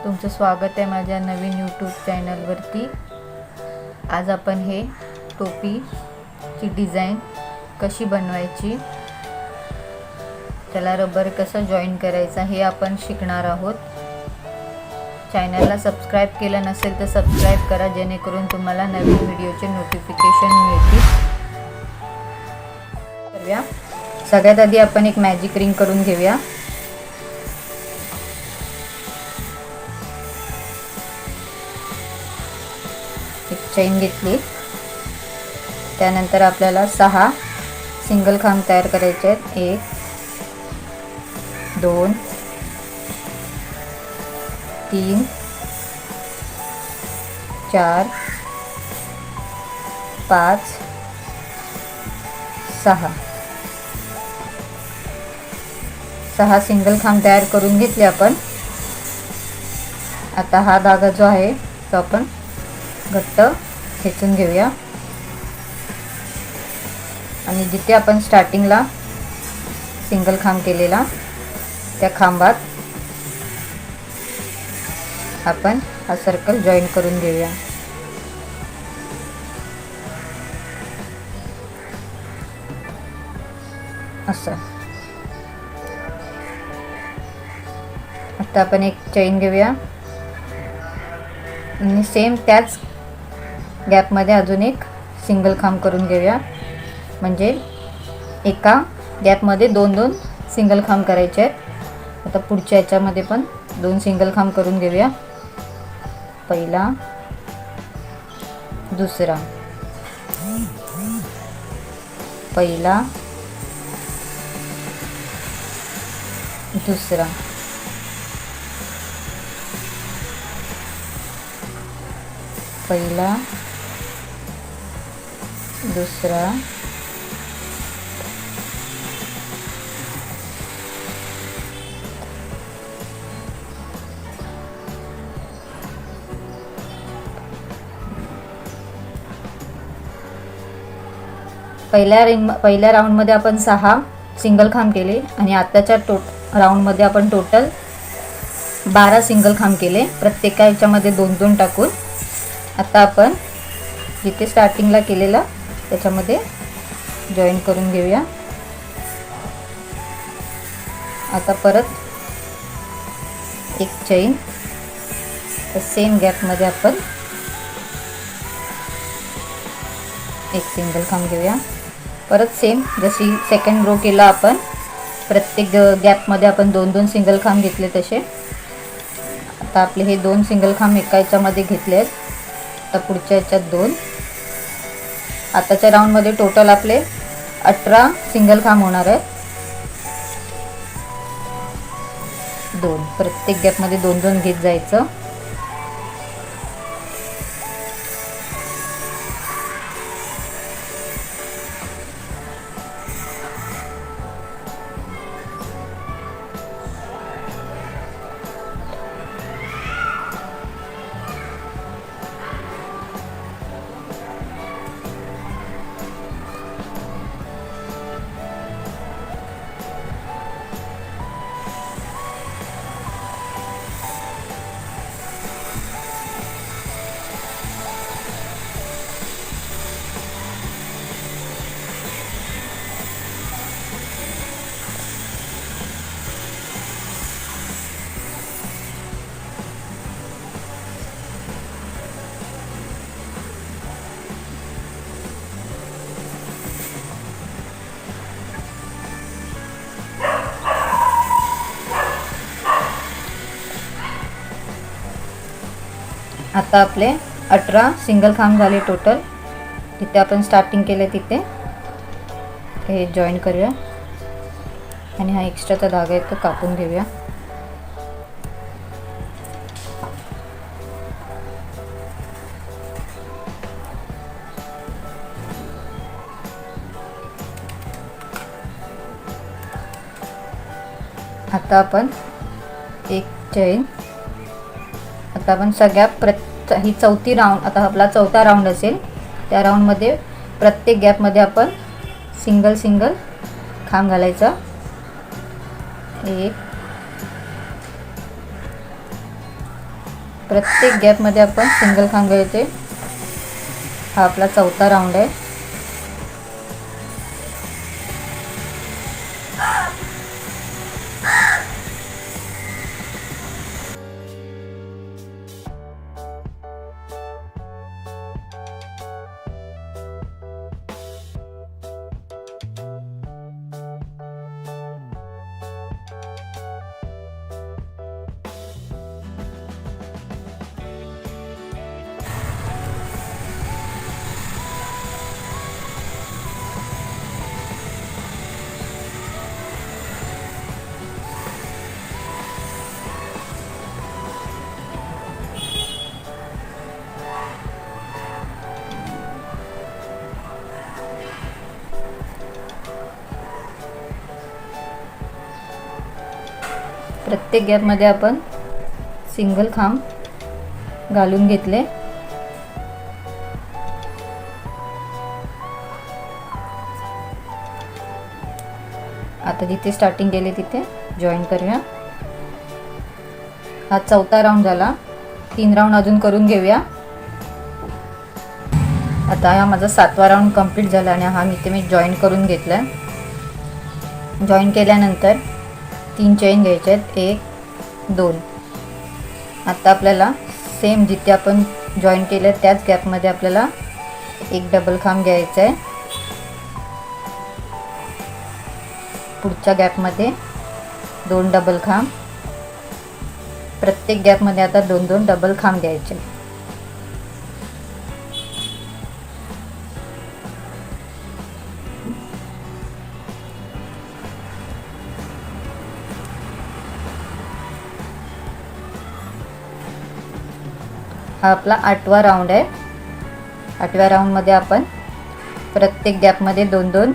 तुमचं स्वागत आहे माझ्या नवीन यूट्यूब चॅनलवरती। आज आपण हे टोपीची डिझाईन कशी बनवायची, त्याला रबर कसं जॉईन करायचा हे आपण शिकणार आहोत। चॅनलला सबस्क्राइब केलं नसेल तर सबस्क्राइब करा, जेणेकरून तुम्हाला नवीन व्हिडिओचे नोटिफिकेशन मिळतील। करूया। सगळ्यात आधी आपण एक मॅजिक रिंग करून घेऊया। एक चेन घेतली, त्यानंतर आपल्याला 6 सिंगल खांब तयार करायचे आहेत। 1 2 3 4 5 6 सिंगल खांब तयार करून घेतले आपण। आता हा धागा जो आहे तो आपण घट्ट खेचून घेऊया आणि जिथे आपण स्टार्टिंगला सिंगल खांब केलेला त्या खांबात आपण हा सर्कल जॉईन करून घेऊया। असं। आता आपण एक चेन घेऊया आणि सेम त्याच गॅप मध्ये अजून एक सिंगल खांब करून घेऊया। म्हणजे एका गॅप मध्ये 2 सिंगल खांब करायचे आहेत। आता पुढच्या याच्यामध्ये पण 2 सिंगल खांब करून घेऊया। पहिला, दुसरा, पहिला, दुसरा, पहिला, दुसरा, पहिल्या राउंड मध्ये आपण 6 सिंगल खांब केले आणि आताच्या राउंड मध्ये आपण टोटल 12 सिंगल खांब केले, प्रत्येका याच्यामध्ये 2 टाकून। आता आपण जिथे स्टार्टिंगला केलेला त्याच्यामध्ये जॉईन करून घेऊया। आता परत एक चेन, सेम गॅप मध्ये आपण एक सिंगल खांब घेऊया। परत सेम जशी सेकंड रो केला आपण, प्रत्येक गॅप मध्ये आपण 2 सिंगल खांब घेतले तसे। आता आपले हे 2 सिंगल खांब एका याच्यामध्ये घेतले आहेत। आता पुढच्या याच्यात 2। आताच्या राउंड मध्ये टोटल आपले 18 सिंगल खांब होणार आहेत। 2 प्रत्येक गॅप मध्ये 2 घेत जायचं। आता आपले 18 सिंगल खांब झाले टोटल। जिथे आपण स्टार्टिंग केले तिथे हे जॉईन करूया आणि हा एक्स्ट्राचा धागा आहे तो कापून घेऊया। आता आपण एक चेन, आता आपण सगळ्या ही चौथी राउंड, आता आपला चौथा राउंड असेल, त्या राउंड मध्ये प्रत्येक गॅप मध्ये आपण सिंगल खांब घालायचा। 1 प्रत्येक गॅपमध्ये आपण सिंगल खांब घ्यायचे. हा आपला चौथा राऊंड आहे. प्रत्येक गॅपमध्ये आपण सिंगल खांब घालून घेतले. आता जिथे स्टार्टिंग केले तिथे जॉईन करूया. हा चौथा राऊंड झाला. 3 राऊंड अजून करून घेऊया. आता हा माझा 7वा राऊंड कंप्लीट झाला आणि हा इथे मी जॉईन करून घेतला. जॉईन केल्यानंतर 3 चेन घ्यायचे आहेत. 1 2. आता आपल्याला सेम जिथे आपण जॉईन केले त्याच गॅपमध्ये आपल्याला एक डबल खांब घ्यायचा आहे. पुढच्या गॅपमध्ये 2 डबल खांब. प्रत्येक गॅपमध्ये आता 2-2 डबल खांब घ्यायचे. हा आपला 8वा राऊंड आहे. 8व्या राऊंडमध्ये आपण प्रत्येक गॅपमध्ये 2-2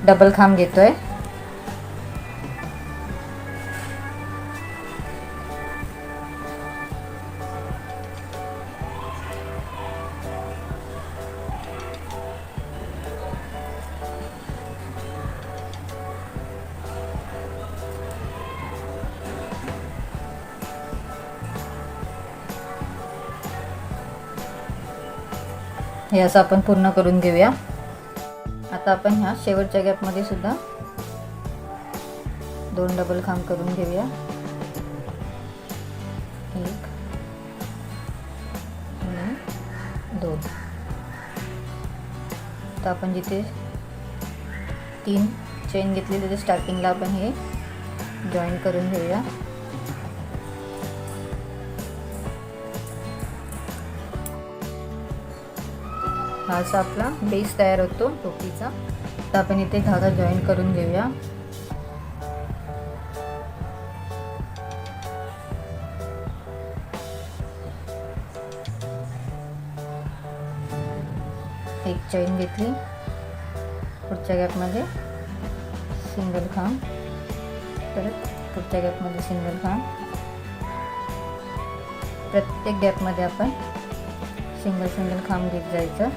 डबल खांब घेतोय. हे असं आपण पूर्ण करून घेऊया. आता आपण ह्या शेवटच्या गॅपमध्ये सुद्धा 2 डबल खांब करून घेऊया. 1 आणि 2. तर आपण जिथे 3 चेन घेतली तिथे स्टार्टिंगला आपण हे जॉईन करून घेऊया. हा असा आपला बेस तयार होतो टोपीचा. तर आपण इथे धागा जॉईन करून घेऊया. एक चेन घेतली. पुढच्या गॅपमध्ये सिंगल खांब. परत पुढच्या गॅपमध्ये सिंगल खांब. प्रत्येक गॅपमध्ये आपण सिंगल खांब घेत जायचं.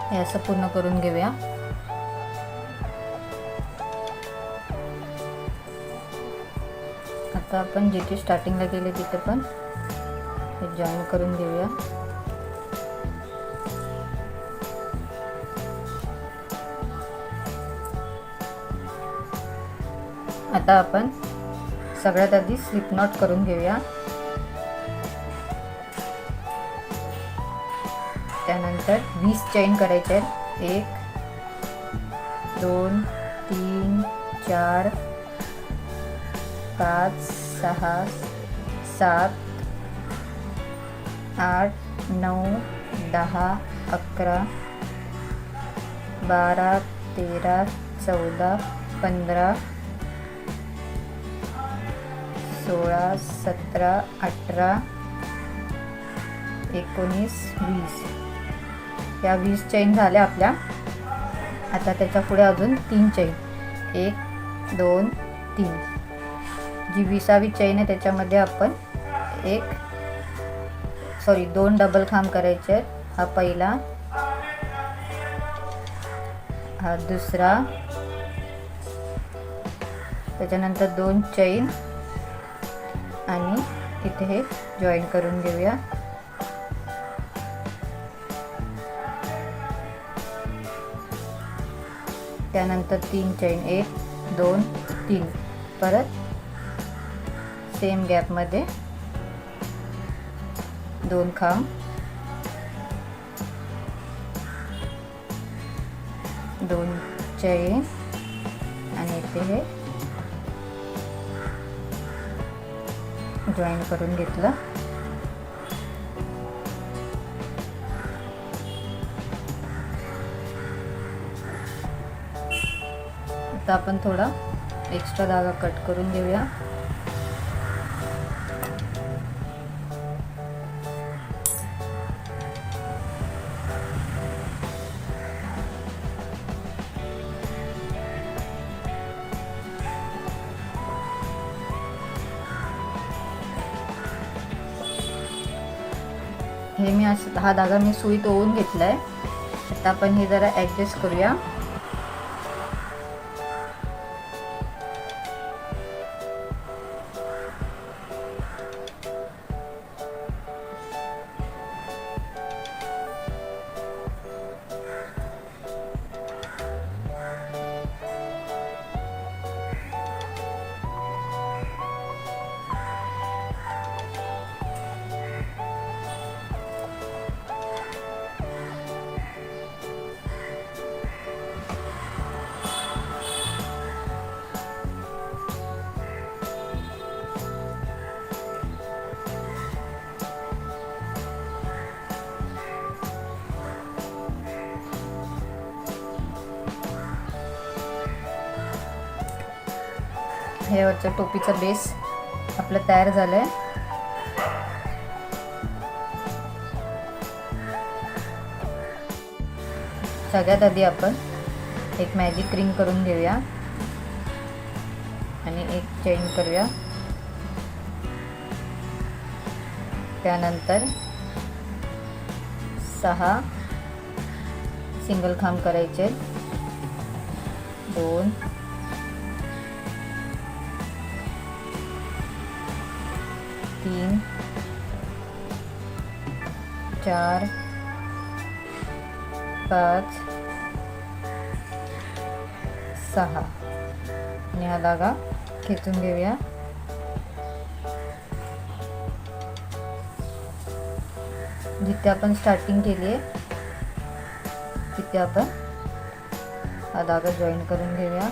हे असं पूर्ण करून घेऊया. आता आपण जिथे स्टार्टिंगला केले तिथे पण हे जॉईन करून घेऊया. आता आपण सगळ्यात आधी स्लिप नॉट करून घेऊया. त्यानंतर 20 चेन करायचे आहेत. 1 2 3 4 5 6 7 8 9 10 11 12 13 14 15 16 17 18 19 20. ह्या 20 चेन झाल्या आपल्या. आता त्याच्या पुढे अजून 3 चेन, 1 2 3. जी 20वी चेन आहे त्याच्यामध्ये आपण 2 डबल खांब करायचे आहेत. हा पहिला, हा दुसरा, त्याच्यानंतर 2 चेन आणि इथे हे जॉईन करून घेऊया. त्यानंतर 3 चेन, 1 2 3. परत सेम गॅपमध्ये 2 खांब, 2 चेन आणि इथे हे जॉईन करून घेतलं. आता आपण थोडा एक्स्ट्रा धागा कट करून घेऊया. हे मी हा धागा मी सुईत ओवून घेतलाय. आता आपण हे जरा ॲडजस्ट करूया. हे वरचा टोपीचा बेस आपला तयार झालाय. सगळ्यात आधी आपण एक मॅजिक रिंग करून घेऊया आणि एक चेन करूया. त्यानंतर 6 सिंगल खांब करायचे, 2 3 4 5 6 आणि हा धागा खेचून घेऊया. जिथे आपण स्टार्टिंग केली आहे तिथे आपण हा धागा जॉईन करून घेऊया.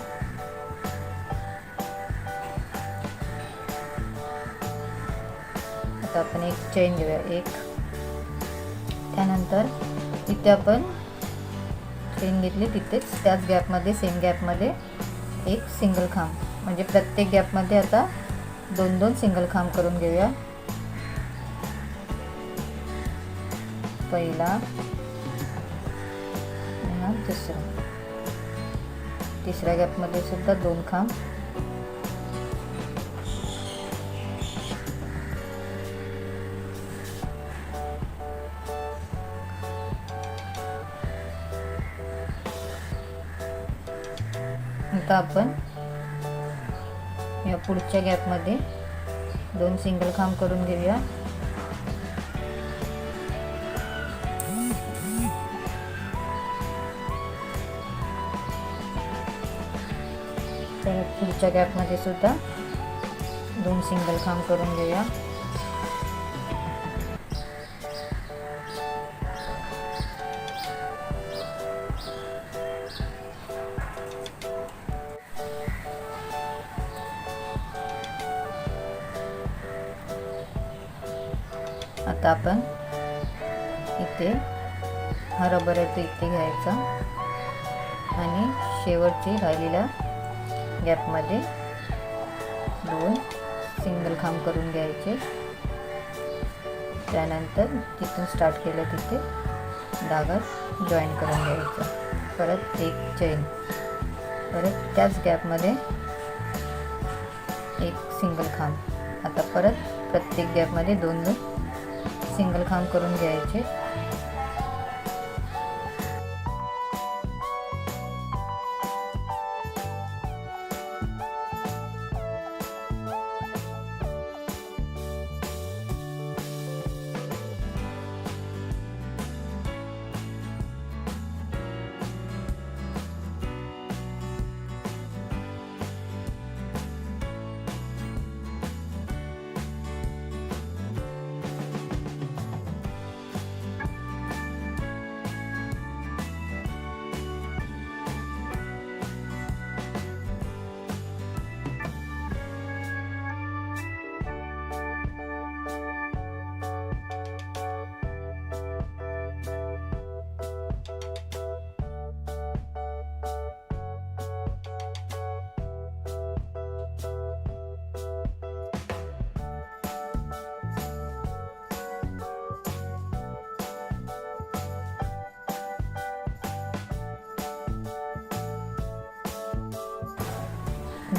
आता आपण एक चेन घेऊया, 1. त्यानंतर तिथे आपण चेन घेतली तिथेच त्याच गॅपमध्ये, सेम गॅपमध्ये एक सिंगल खांब, म्हणजे प्रत्येक गॅपमध्ये आता 2-2 सिंगल खांब करून घेऊया. पहिला आणि दुसरा. तिसऱ्या गॅपमध्ये सुद्धा 2 खांब. आता आपण या पुढच्या गॅपमध्ये 2 सिंगल खांब करून घेऊया. तर पुढच्या गॅपमध्ये सुद्धा 2 सिंगल खांब करून घेऊया. आता आपण इथे हा रबर आहे तो इथे घ्यायचा आणि शेवटची राहिलेल्या गॅपमध्ये 2 सिंगल खांब करून घ्यायचे. त्यानंतर तिथून स्टार्ट केलं तिथे धागा जॉईन करून घ्यायचा. परत एक चेन, परत त्याच गॅपमध्ये एक सिंगल खांब. आता परत प्रत्येक गॅपमध्ये 2 सिंगल खांब करून घ्यायचे.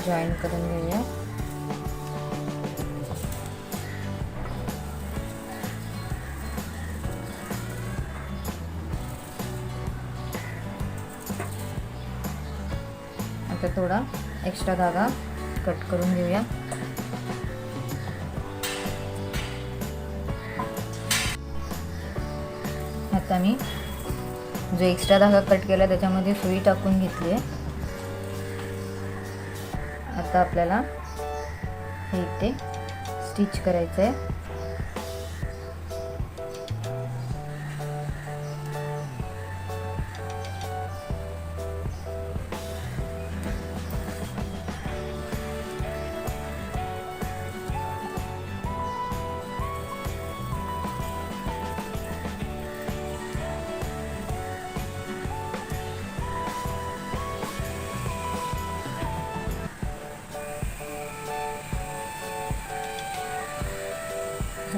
जॉईन करून घेऊया. आता थोडा एक्स्ट्रा धागा कट करून घेऊया. आता मी जो एक्स्ट्रा धागा कट केला त्याच्यामध्ये सुई टाकून घेतली आहे. आता आपल्याला हे इथे स्टिच करायचं आहे.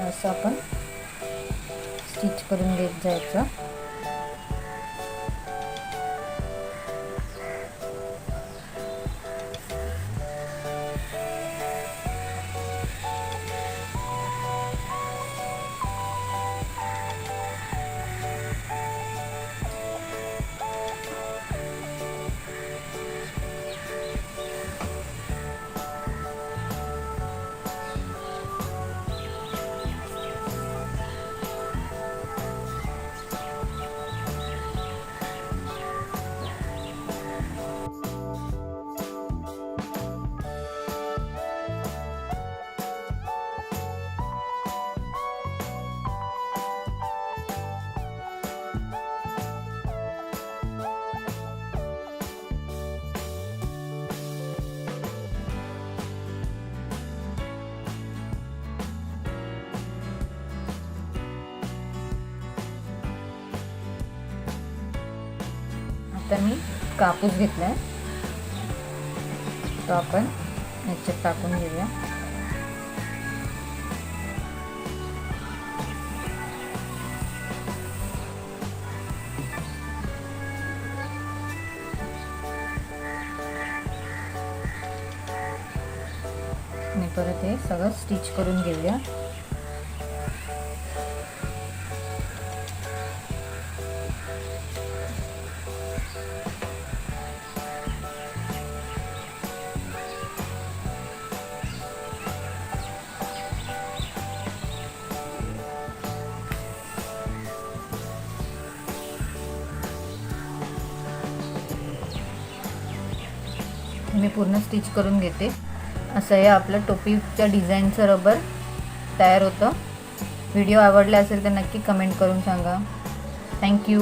असं आपण स्टिच करून घेत जायचं. आता मी कापूस घेतलाय, तो आपण याच्यात टाकून घेऊया. आणि परत हे सगळं स्टिच करून घेऊया. मी पूर्ण स्टिच करून घेते. असं हे आपलं टोपीच्या डिझाईनचं रबर तयार होतं. व्हिडिओ आवडला असेल तर नक्की कमेंट करून सांगा. थँक्यू.